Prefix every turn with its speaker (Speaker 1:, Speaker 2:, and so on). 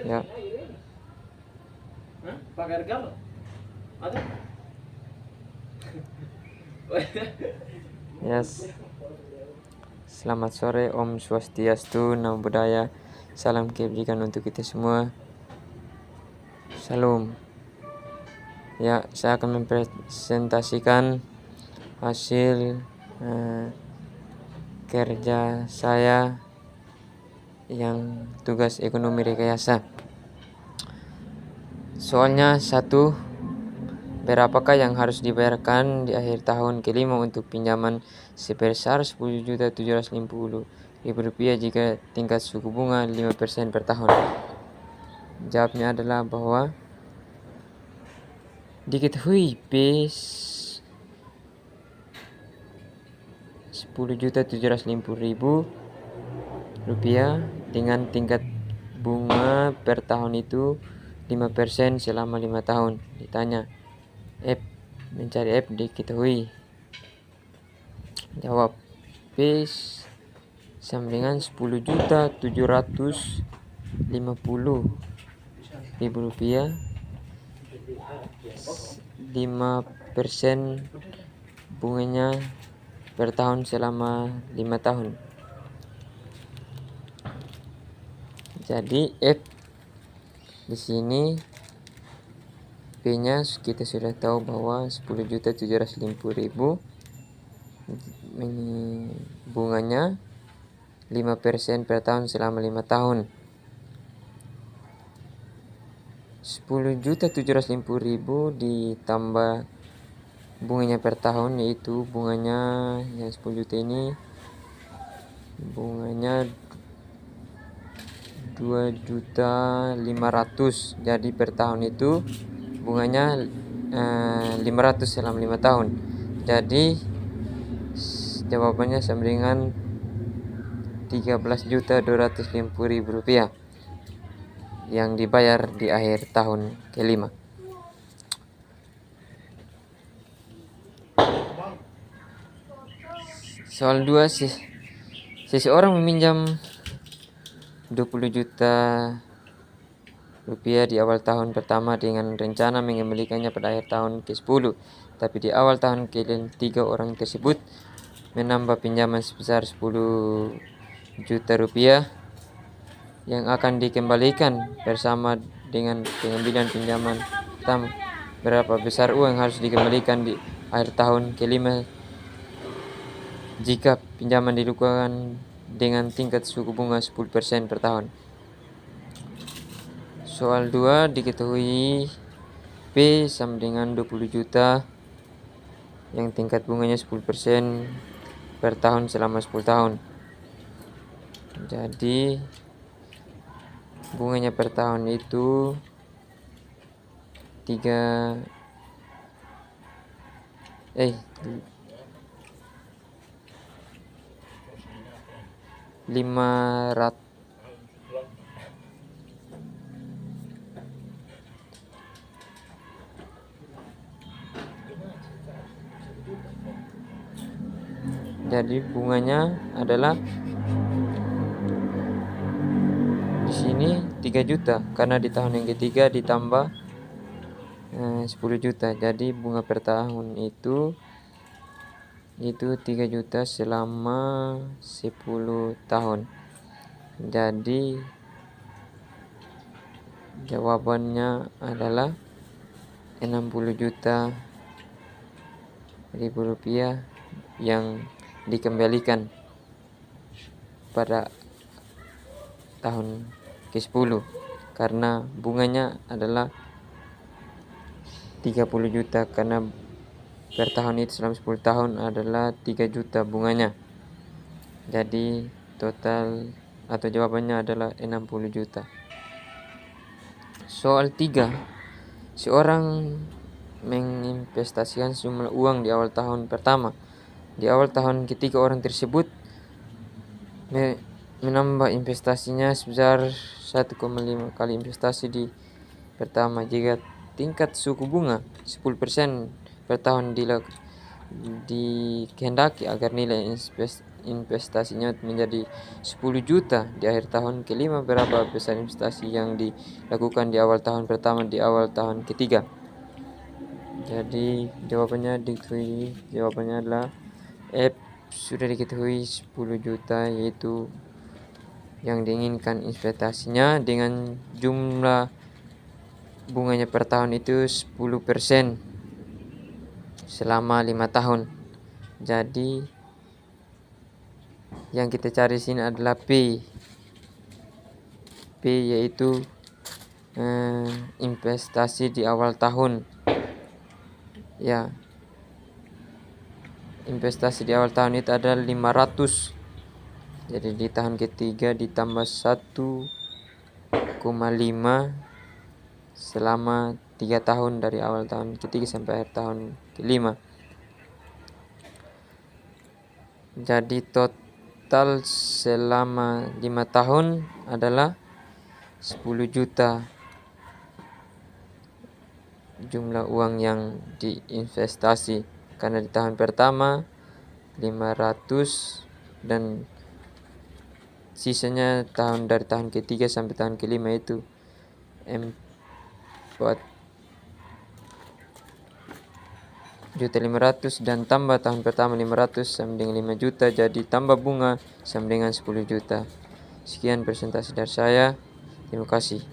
Speaker 1: Ya.
Speaker 2: Pakai regalo? Ada?
Speaker 1: Yes. Selamat sore, Om Swastiastu, Namo Buddhaya. Salam kebajikan untuk kita semua. Salam. Ya, saya akan mempresentasikan hasil kerja saya yang tugas ekonomi rekayasa. Soalnya 1, berapakah yang harus dibayarkan di akhir tahun kelima untuk pinjaman sebesar Rp10.750.000 jika tingkat suku bunga 5% per tahun? Jawabnya adalah bahwa diketahui Rp10.750.000 dengan tingkat bunga per tahun itu 5% selama 5 tahun. Ditanya F, mencari F diketahui. Jawab P sama dengan Rp10.750.000, 5% bunganya per tahun selama 5 tahun. Jadi F di sini P-nya kita sudah tahu bahwa 10.750.000, bunganya 5% per tahun selama 5 tahun. 10.750.000 ditambah bunganya per tahun, yaitu bunganya yang 10 juta ini bunganya 2.500.000. Jadi per tahun itu bunganya 500 selama 5 tahun. Jadi jawabannya sama dengan Rp13.250.000 yang dibayar di akhir tahun kelima. Soal 2, seseorang meminjam 20 juta rupiah di awal tahun pertama dengan rencana mengembalikannya pada akhir tahun ke-10. Tapi di awal tahun ke-3 orang tersebut menambah pinjaman sebesar 10 juta rupiah yang akan dikembalikan bersama dengan pengambilan pinjaman pertama. Berapa besar uang yang harus dikembalikan di akhir tahun ke-5 jika pinjaman dilakukan dengan tingkat suku bunga 10% per tahun? Soal 2, diketahui P sama dengan 20 juta yang tingkat bunganya 10% per tahun selama 10 tahun. Jadi bunganya per tahun itu 500. Jadi bunganya adalah di sini 3 juta karena di tahun yang ketiga ditambah 10 juta. Jadi bunga per tahun itu 3 juta selama 10 tahun. Jadi jawabannya adalah 60 juta rupiah yang dikembalikan pada tahun ke-10 karena bunganya adalah 30 juta karena per tahun itu selama 10 tahun adalah 3 juta bunganya. Jadi total atau jawabannya adalah 60 juta. Soal 3, seorang menginvestasikan sejumlah uang di awal tahun pertama. Di awal tahun ketiga orang tersebut menambah investasinya sebesar 1,5 kali investasi di pertama. Jika tingkat suku bunga 10% per tahun dikehendaki agar nilai investasinya menjadi 10 juta di akhir tahun kelima, berapa besar investasi yang dilakukan di awal tahun pertama, di awal tahun ketiga? Jadi jawabannya adalah F sudah diketahui 10 juta, yaitu yang diinginkan investasinya dengan jumlah bunganya per tahun itu 10% selama 5 tahun. Jadi yang kita cari sini adalah P. P yaitu investasi di awal tahun. Ya. Investasi di awal tahun itu adalah 500. Jadi di tahun ketiga ditambah 1,5 selama 3 tahun, dari awal tahun ketiga sampai akhir tahun kelima. Jadi total selama 5 tahun adalah 10 juta jumlah uang yang diinvestasi, karena di tahun pertama 500 dan sisanya dari tahun ketiga sampai tahun kelima itu 4.500.000 dan tambah tahun pertama 500 sama dengan 5 juta, jadi tambah bunga sama dengan 10 juta. Sekian presentasi dari saya. Terima kasih.